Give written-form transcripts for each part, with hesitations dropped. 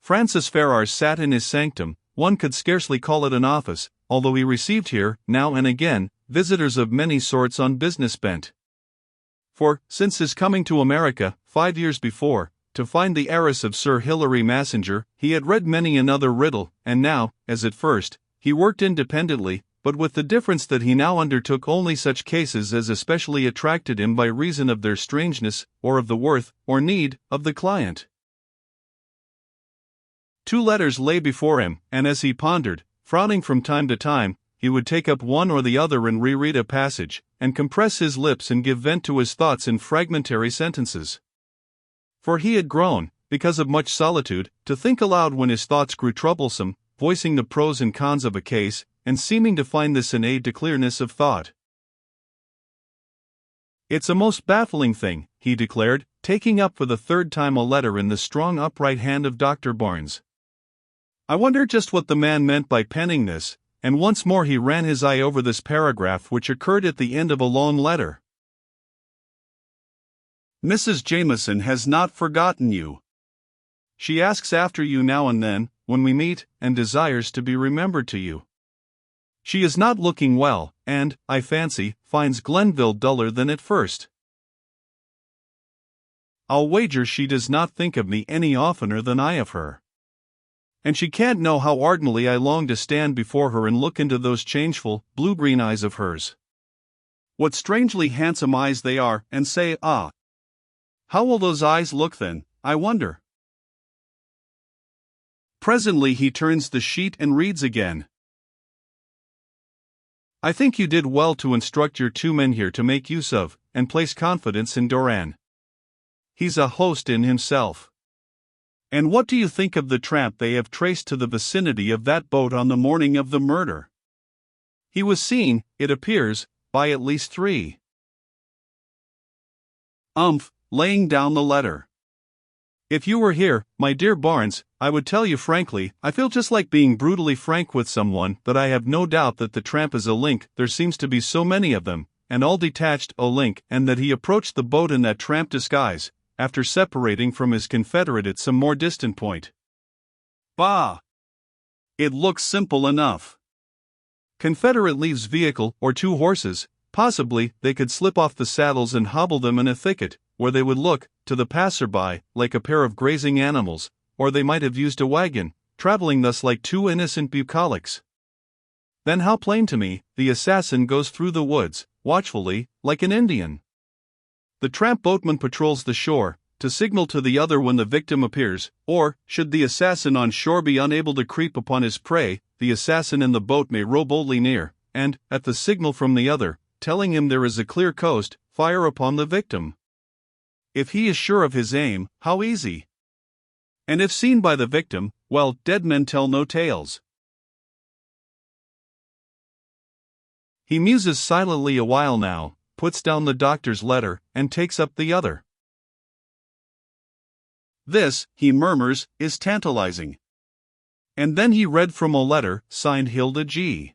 Francis Ferrars sat in his sanctum. One could scarcely call it an office, although he received here, now and again, visitors of many sorts on business bent. For, since his coming to America, 5 years before, to find the heiress of Sir Hilary Massinger, he had read many another riddle, and now, as at first, he worked independently, but with the difference that he now undertook only such cases as especially attracted him by reason of their strangeness, or of the worth, or need, of the client. 2 letters lay before him, and as he pondered, frowning from time to time, he would take up one or the other and reread a passage, and compress his lips and give vent to his thoughts in fragmentary sentences. For he had grown, because of much solitude, to think aloud when his thoughts grew troublesome, voicing the pros and cons of a case, and seeming to find this an aid to clearness of thought. "It's a most baffling thing," he declared, taking up for the 3rd time a letter in the strong upright hand of Dr. Barnes. "I wonder just what the man meant by penning this," and once more he ran his eye over this paragraph which occurred at the end of a long letter. "Mrs. Jameson has not forgotten you. She asks after you now and then, when we meet, and desires to be remembered to you. She is not looking well, and, I fancy, finds Glenville duller than at first. I'll wager she does not think of me any oftener than I of her. And she can't know how ardently I long to stand before her and look into those changeful, blue-green eyes of hers. What strangely handsome eyes they are, and say, ah! How will those eyes look then, I wonder?" Presently he turns the sheet and reads again. "I think you did well to instruct your 2 men here to make use of, and place confidence in Doran. He's a host in himself. And what do you think of the tramp they have traced to the vicinity of that boat on the morning of the murder? He was seen, it appears, by at least 3. Laying down the letter. "If you were here, my dear Barnes, I would tell you frankly, I feel just like being brutally frank with someone, that I have no doubt that the tramp is a link, there seems to be so many of them, and all detached, a link, and that he approached the boat in that tramp disguise, after separating from his confederate at some more distant point. Bah! It looks simple enough. Confederate leaves vehicle, or 2 horses, possibly they could slip off the saddles and hobble them in a thicket, where they would look, to the passer-by, like a pair of grazing animals, or they might have used a wagon, traveling thus like 2 innocent bucolics. Then how plain to me, the assassin goes through the woods, watchfully, like an Indian. The tramp boatman patrols the shore, to signal to the other when the victim appears, or, should the assassin on shore be unable to creep upon his prey, the assassin in the boat may row boldly near, and, at the signal from the other, telling him there is a clear coast, fire upon the victim. If he is sure of his aim, how easy! And if seen by the victim, well, dead men tell no tales." He muses silently a while now, puts down the doctor's letter, and takes up the other. "This," he murmurs, "is tantalizing." And then he read from a letter, signed Hilda G.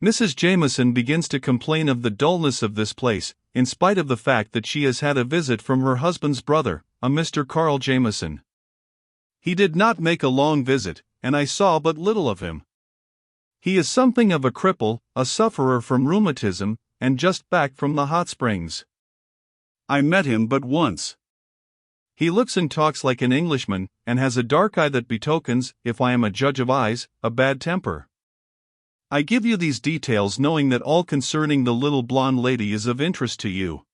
"Mrs. Jameson begins to complain of the dullness of this place, in spite of the fact that she has had a visit from her husband's brother, a Mr. Carl Jameson. He did not make a long visit, and I saw but little of him. He is something of a cripple, a sufferer from rheumatism, and just back from the hot springs. I met him but once. He looks and talks like an Englishman, and has a dark eye that betokens, if I am a judge of eyes, a bad temper. I give you these details knowing that all concerning the little blonde lady is of interest to you."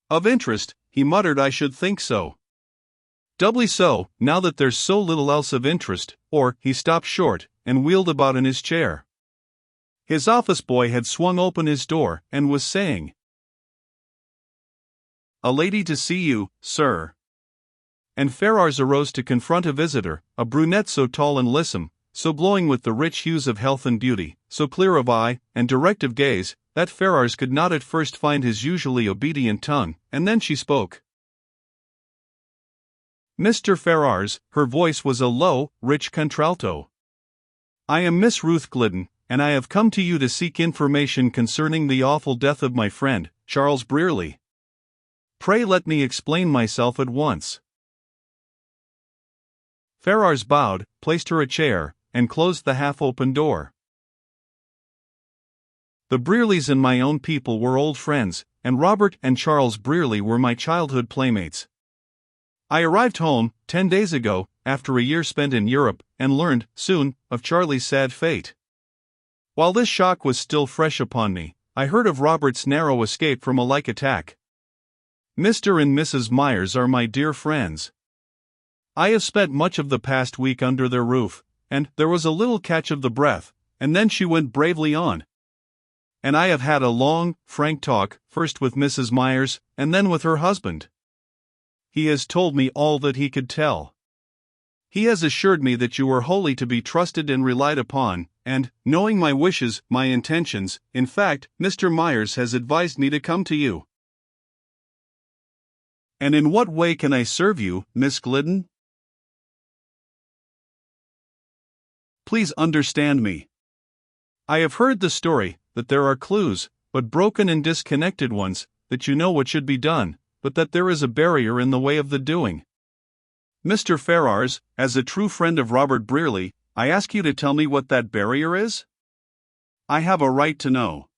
"Of interest," he muttered, "I should think so. Doubly so, now that there's so little else of interest," or, he stopped short, and wheeled about in his chair. His office boy had swung open his door, and was saying, "A lady to see you, sir." And Ferrars arose to confront a visitor, a brunette so tall and lissom, so glowing with the rich hues of health and beauty, so clear of eye, and direct of gaze, that Ferrars could not at first find his usually obedient tongue, and then she spoke. "Mr. Ferrars," her voice was a low, rich contralto. "I am Miss Ruth Glidden, and I have come to you to seek information concerning the awful death of my friend, Charles Brearley. Pray let me explain myself at once. Ferrars bowed, placed her a chair, and closed the half-open door. The Brearleys and my own people were old friends, and Robert and Charles Brearley were my childhood playmates. I arrived home 10 days ago, after a year spent in Europe, and learned, soon, of Charlie's sad fate. While this shock was still fresh upon me, I heard of Robert's narrow escape from a like attack. Mr. and Mrs. Myers are my dear friends. I have spent much of the past week under their roof, and there was a little catch of the breath, and then she went bravely on. And I have had a long, frank talk, first with Mrs. Myers, and then with her husband. He has told me all that he could tell. He has assured me that you are wholly to be trusted and relied upon, and, knowing my wishes, my intentions, in fact, Mr. Myers has advised me to come to you. And in what way can I serve you, Miss Glidden? Please understand me. I have heard the story, that there are clues, but broken and disconnected ones, that you know what should be done, but that there is a barrier in the way of the doing. Mr. Ferrars, as a true friend of Robert Brearley, I ask you to tell me what that barrier is? I have a right to know.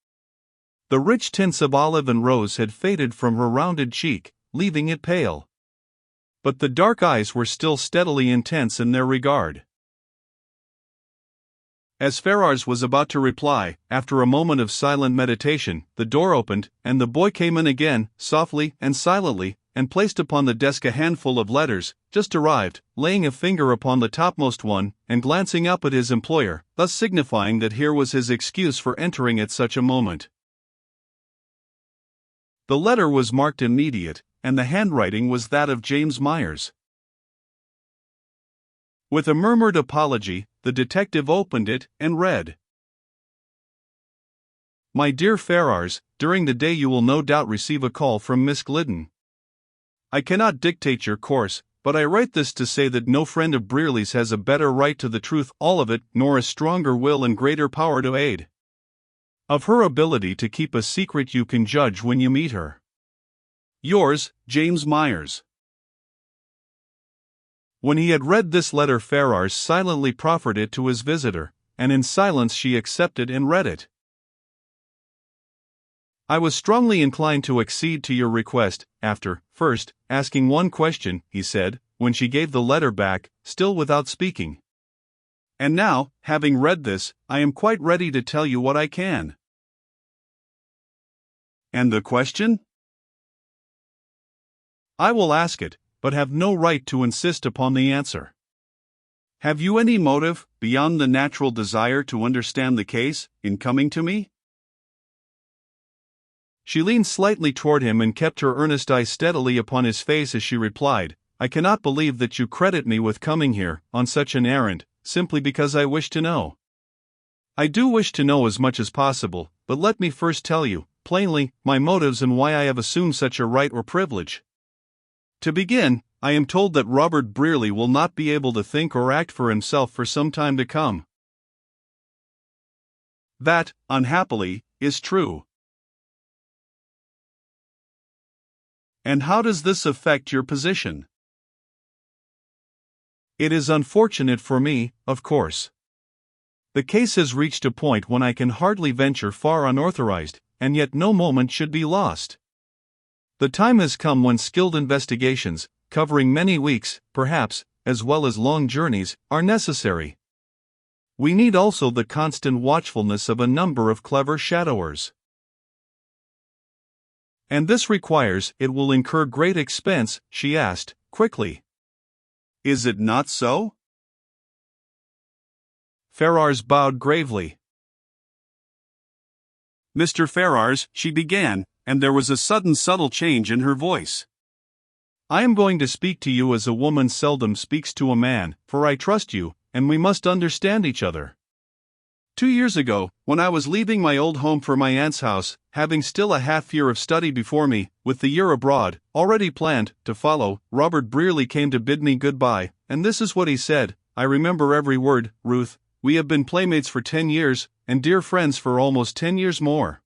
The rich tints of olive and rose had faded from her rounded cheek, leaving it pale. But the dark eyes were still steadily intense in their regard. As Ferrars was about to reply, after a moment of silent meditation, the door opened, and the boy came in again, softly and silently, and placed upon the desk a handful of letters, just arrived, laying a finger upon the topmost one, and glancing up at his employer, thus signifying that here was his excuse for entering at such a moment. The letter was marked immediate, and the handwriting was that of James Myers. With a murmured apology, the detective opened it and read: My dear Ferrars, during the day you will no doubt receive a call from Miss Glidden. I cannot dictate your course, but I write this to say that no friend of Brearley's has a better right to the truth, all of it, nor a stronger will and greater power to aid. Of her ability to keep a secret you can judge when you meet her. Yours, James Myers. When he had read this letter, Ferrars silently proffered it to his visitor, and in silence she accepted and read it. I was strongly inclined to accede to your request, after, first, asking one question, he said, when she gave the letter back, still without speaking. And now, having read this, I am quite ready to tell you what I can. And the question? I will ask it, but have no right to insist upon the answer. Have you any motive, beyond the natural desire to understand the case, in coming to me? She leaned slightly toward him and kept her earnest eyes steadily upon his face as she replied, I cannot believe that you credit me with coming here, on such an errand, simply because I wish to know. I do wish to know as much as possible, but let me first tell you, plainly, my motives and why I have assumed such a right or privilege. To begin, I am told that Robert Brearley will not be able to think or act for himself for some time to come. That, unhappily, is true. And how does this affect your position? It is unfortunate for me, of course. The case has reached a point when I can hardly venture far unauthorized, and yet no moment should be lost. The time has come when skilled investigations, covering many weeks, perhaps, as well as long journeys, are necessary. We need also the constant watchfulness of a number of clever shadowers. And this requires, it will incur great expense, she asked, quickly. Is it not so? Ferrars bowed gravely. Mr. Ferrars, she began, and there was a sudden subtle change in her voice. I am going to speak to you as a woman seldom speaks to a man, for I trust you, and we must understand each other. 2 years ago, when I was leaving my old home for my aunt's house, having still a half-year of study before me, with the year abroad, already planned, to follow, Robert Brearley came to bid me goodbye, and this is what he said, I remember every word, Ruth, we have been playmates for 10 years, and dear friends for almost 10 years more.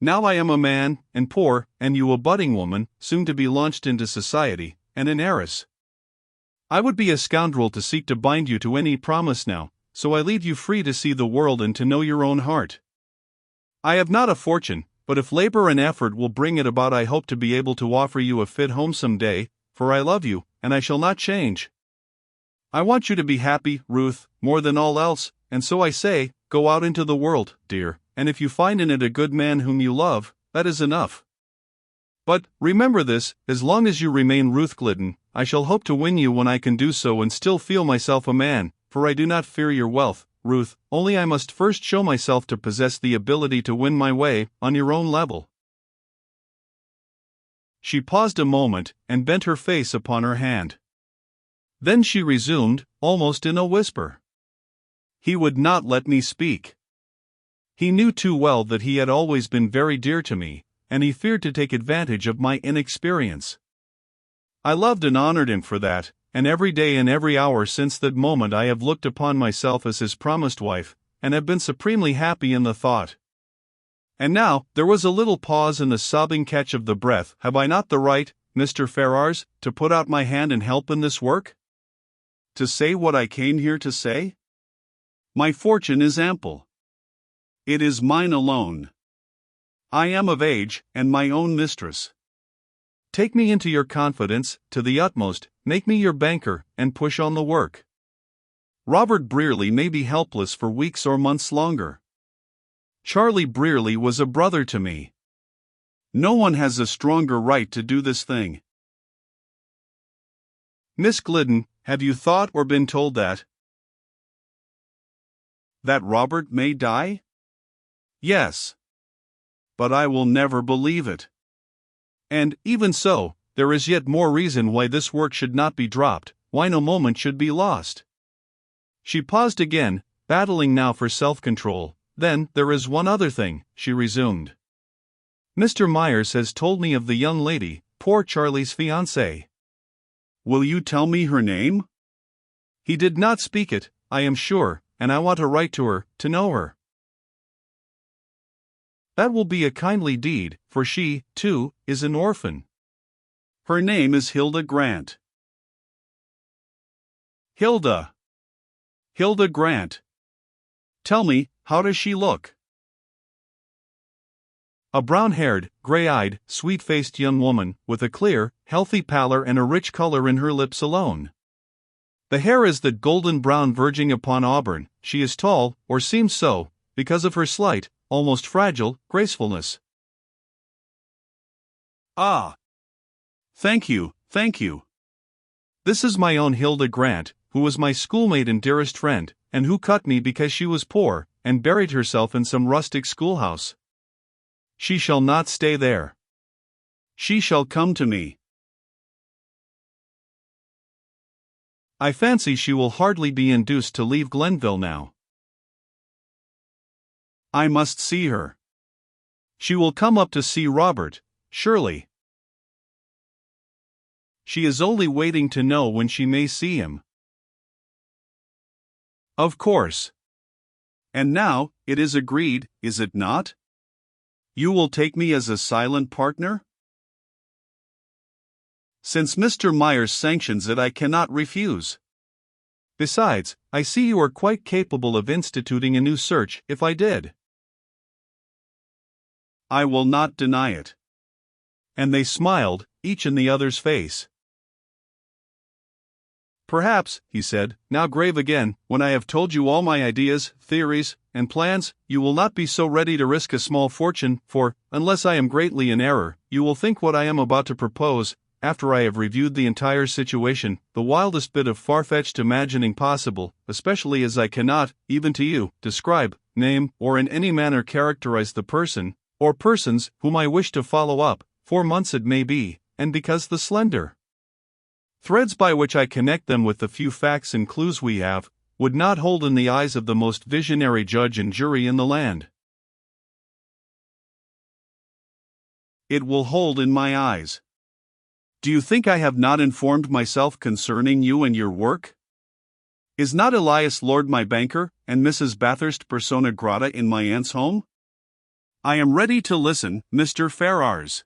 Now I am a man, and poor, and you a budding woman, soon to be launched into society, and an heiress. I would be a scoundrel to seek to bind you to any promise now, so I leave you free to see the world and to know your own heart. I have not a fortune, but if labor and effort will bring it about, I hope to be able to offer you a fit home some day, for I love you, and I shall not change. I want you to be happy, Ruth, more than all else, and so I say, go out into the world, dear, and if you find in it a good man whom you love, that is enough. But, remember this, as long as you remain Ruth Glidden, I shall hope to win you when I can do so and still feel myself a man, for I do not fear your wealth, Ruth, only I must first show myself to possess the ability to win my way, on your own level. She paused a moment, and bent her face upon her hand. Then she resumed, almost in a whisper. He would not let me speak. He knew too well that he had always been very dear to me, and he feared to take advantage of my inexperience. I loved and honored him for that, and every day and every hour since that moment I have looked upon myself as his promised wife, and have been supremely happy in the thought. And now, there was a little pause and the sobbing catch of the breath. Have I not the right, Mr. Ferrars, to put out my hand and help in this work? To say what I came here to say? My fortune is ample. It is mine alone. I am of age, and my own mistress. Take me into your confidence, to the utmost, make me your banker, and push on the work. Robert Brearley may be helpless for weeks or months longer. Charlie Brearley was a brother to me. No one has a stronger right to do this thing. Miss Glidden, have you thought or been told that Robert may die? Yes. But I will never believe it. And, even so, there is yet more reason why this work should not be dropped, why no moment should be lost. She paused again, battling now for self-control. Then, there is one other thing, she resumed. Mr. Myers has told me of the young lady, poor Charlie's fiancée. Will you tell me her name? He did not speak it, I am sure, and I want to write to her, to know her. That will be a kindly deed, for she, too, is an orphan. Her name is Hilda Grant. Hilda Grant. Tell me, how does she look? A brown-haired, gray-eyed, sweet-faced young woman, with a clear, healthy pallor and a rich color in her lips alone. The hair is that golden brown verging upon auburn. She is tall, or seems so, because of her slight, almost fragile, gracefulness. Ah! Thank you. This is my own Hilda Grant, who was my schoolmate and dearest friend, and who cut me because she was poor, and buried herself in some rustic schoolhouse. She shall not stay there. She shall come to me. I fancy she will hardly be induced to leave Glenville now. I must see her. She will come up to see Robert, surely. She is only waiting to know when she may see him. Of course. And now, it is agreed, is it not? You will take me as a silent partner? Since Mr. Myers sanctions it, I cannot refuse. Besides, I see you are quite capable of instituting a new search, if I did. I will not deny it. And they smiled, each in the other's face. Perhaps, he said, now grave again, when I have told you all my ideas, theories, and plans, you will not be so ready to risk a small fortune, for, unless I am greatly in error, you will think what I am about to propose, after I have reviewed the entire situation, the wildest bit of far-fetched imagining possible, especially as I cannot, even to you, describe, name, or in any manner characterize the person, or persons, whom I wish to follow up, 4 months it may be, and because the slender threads by which I connect them with the few facts and clues we have, would not hold in the eyes of the most visionary judge and jury in the land. It will hold in my eyes. Do you think I have not informed myself concerning you and your work? Is not Elias Lord my banker, and Mrs. Bathurst persona grata in my aunt's home? I am ready to listen, Mr. Ferrars.